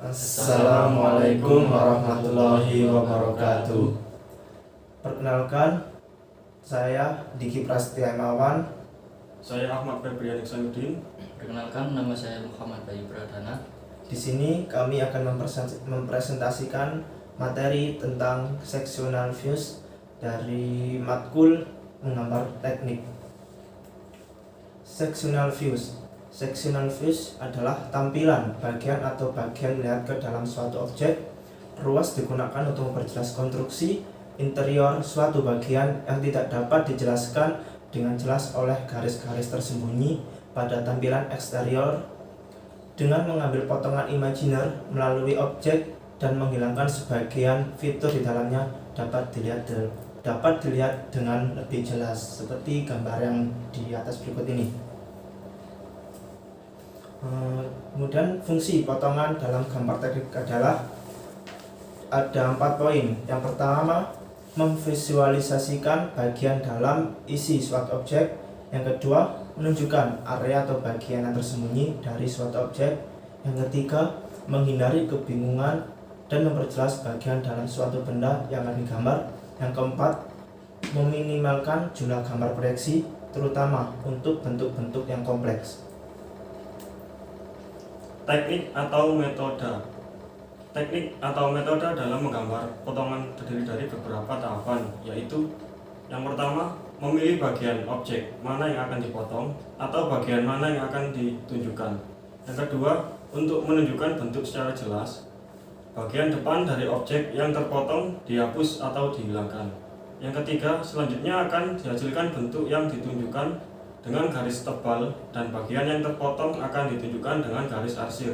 Assalamualaikum warahmatullahi wabarakatuh. Perkenalkan, saya Diki Prasetyawan. Saya Ahmad Febrian Iksanuddin. Perkenalkan, nama saya Muhammad Bayu Pradana. Di sini kami akan mempresentasikan materi tentang sectional views dari matkul menggambar teknik. Sectional views adalah tampilan bagian atau bagian melihat ke dalam suatu objek. Ruas digunakan untuk memperjelas konstruksi interior suatu bagian yang tidak dapat dijelaskan dengan jelas oleh garis-garis tersembunyi pada tampilan eksterior. Dengan mengambil potongan imajiner melalui objek dan menghilangkan sebagian fitur di dalamnya dapat dilihat dengan lebih jelas seperti gambar yang di atas berikut ini. Kemudian fungsi potongan dalam gambar teknik adalah ada 4 poin. Yang pertama, memvisualisasikan bagian dalam isi suatu objek. Yang kedua, menunjukkan area atau bagian yang tersembunyi dari suatu objek. Yang ketiga, menghindari kebingungan dan memperjelas bagian dalam suatu benda yang akan digambar. Yang keempat, meminimalkan jumlah gambar proyeksi, terutama untuk bentuk-bentuk yang kompleks. Teknik atau metode. Teknik atau metode dalam menggambar potongan terdiri dari beberapa tahapan, yaitu yang pertama, memilih bagian objek mana yang akan dipotong atau bagian mana yang akan ditunjukkan. Yang kedua, untuk menunjukkan bentuk secara jelas, bagian depan dari objek yang terpotong dihapus atau dihilangkan. Yang ketiga, selanjutnya akan dihasilkan bentuk yang ditunjukkan dengan garis tebal dan bagian yang terpotong akan ditunjukkan dengan garis arsir.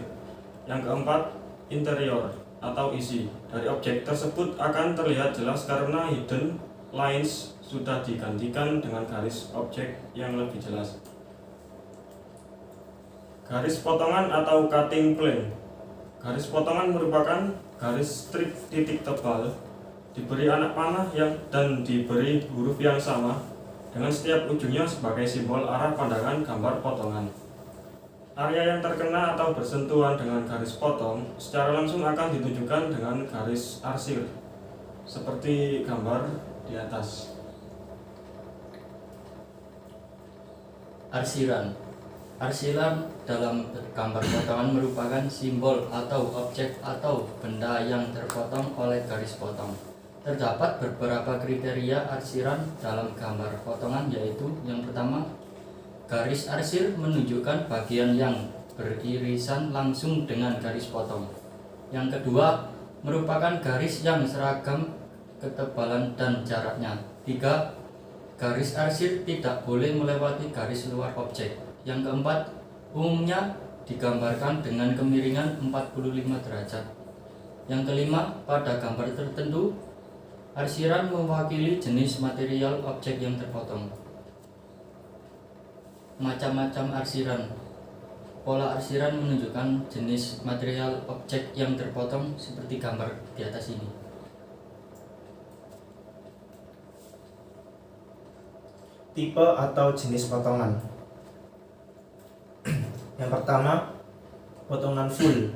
Yang keempat, interior atau isi dari objek tersebut akan terlihat jelas karena hidden lines sudah digantikan dengan garis objek yang lebih jelas. Garis potongan atau cutting plane. Garis potongan merupakan garis strip titik tebal diberi anak panah dan diberi huruf yang sama dengan setiap ujungnya sebagai simbol arah pandangan gambar potongan. Area yang terkena atau bersentuhan dengan garis potong secara langsung akan ditunjukkan dengan garis arsir seperti gambar di atas. Arsiran dalam gambar potongan merupakan simbol atau objek atau benda yang terpotong oleh garis potong. Terdapat beberapa kriteria arsiran dalam gambar potongan, yaitu yang pertama, garis arsir menunjukkan bagian yang beririsan langsung dengan garis potong. Yang kedua, merupakan garis yang seragam ketebalan dan jaraknya. 3. Garis arsir tidak boleh melewati garis luar objek. Yang keempat, umumnya digambarkan dengan kemiringan 45 derajat. Yang kelima, pada gambar tertentu, arsiran mewakili jenis material objek yang terpotong. Macam-macam arsiran. Pola arsiran menunjukkan jenis material objek yang terpotong seperti gambar di atas ini. Tipe atau jenis potongan. Yang pertama, potongan full.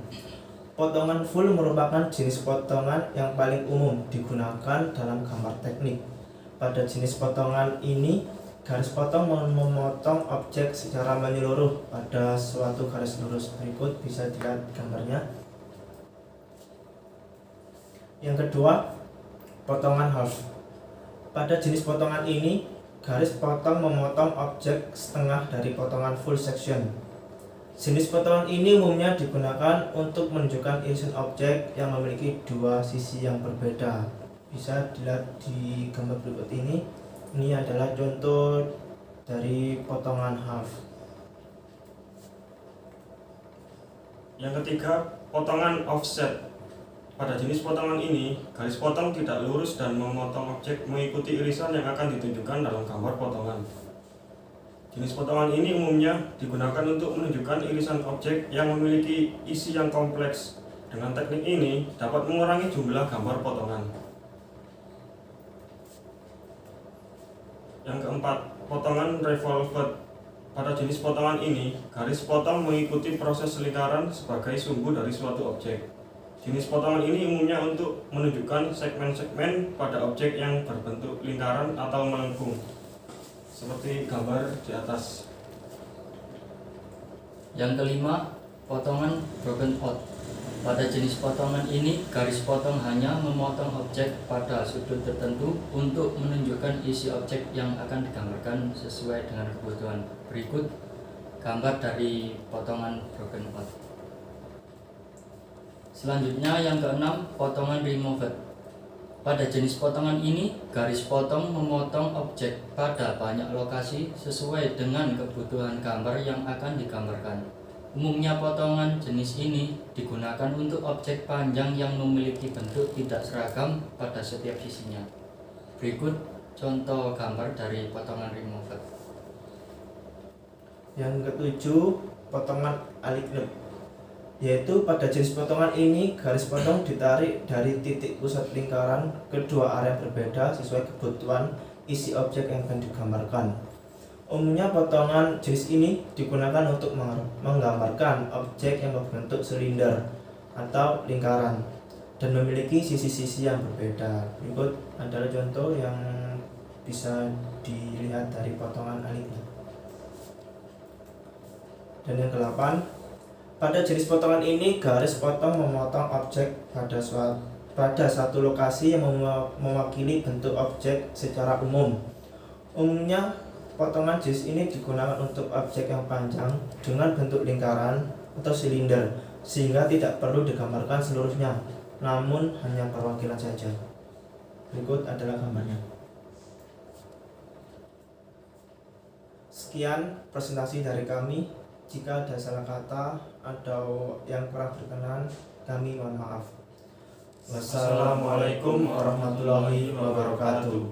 Potongan full merupakan jenis potongan yang paling umum digunakan dalam gambar teknik. Pada jenis potongan ini, garis potong memotong objek secara menyeluruh pada suatu garis lurus. Berikut bisa dilihat gambarnya. Yang kedua, potongan half. Pada jenis potongan ini, garis potong memotong objek setengah dari potongan full section. Jenis potongan ini umumnya digunakan untuk menunjukkan irisan objek yang memiliki dua sisi yang berbeda. Bisa dilihat di gambar berikut ini. Ini adalah contoh dari potongan half. Yang ketiga, potongan offset. Pada jenis potongan ini, garis potong tidak lurus dan memotong objek mengikuti irisan yang akan ditunjukkan dalam gambar potongan. Jenis potongan ini umumnya digunakan untuk menunjukkan irisan objek yang memiliki isi yang kompleks. Dengan teknik ini dapat mengurangi jumlah gambar potongan. Yang keempat, potongan revolved. Pada jenis potongan ini, garis potong mengikuti proses lingkaran sebagai sumbu dari suatu objek. Jenis potongan ini umumnya untuk menunjukkan segmen-segmen pada objek yang berbentuk lingkaran atau melengkung, seperti gambar di atas. Yang kelima, potongan broken out. Pada jenis potongan ini, garis potong hanya memotong objek pada sudut tertentu untuk menunjukkan isi objek yang akan digambarkan sesuai dengan kebutuhan. Berikut gambar dari potongan broken out. Selanjutnya yang keenam, potongan removed. Pada jenis potongan ini, garis potong memotong objek pada banyak lokasi sesuai dengan kebutuhan gambar yang akan digambarkan. Umumnya potongan jenis ini digunakan untuk objek panjang yang memiliki bentuk tidak seragam pada setiap sisinya. Berikut contoh gambar dari potongan removed. Yang ketujuh, potongan aligned, yaitu pada jenis potongan ini garis potong ditarik dari titik pusat lingkaran ke dua area berbeda sesuai kebutuhan isi objek yang akan digambarkan. Umumnya potongan jenis ini digunakan untuk menggambarkan objek yang berbentuk silinder atau lingkaran dan memiliki sisi-sisi yang berbeda. Berikut adalah contoh yang bisa dilihat dari potongan aligned. Dan yang ke-8, pada jenis potongan ini garis potong memotong objek pada satu lokasi yang mewakili bentuk objek secara umum. Umumnya potongan jenis ini digunakan untuk objek yang panjang dengan bentuk lingkaran atau silinder sehingga tidak perlu digambarkan seluruhnya, namun hanya perwakilan saja. Berikut adalah gambarnya. Sekian presentasi dari kami. Jika ada salah kata atau yang kurang berkenan, kami mohon maaf. Wassalamualaikum warahmatullahi wabarakatuh.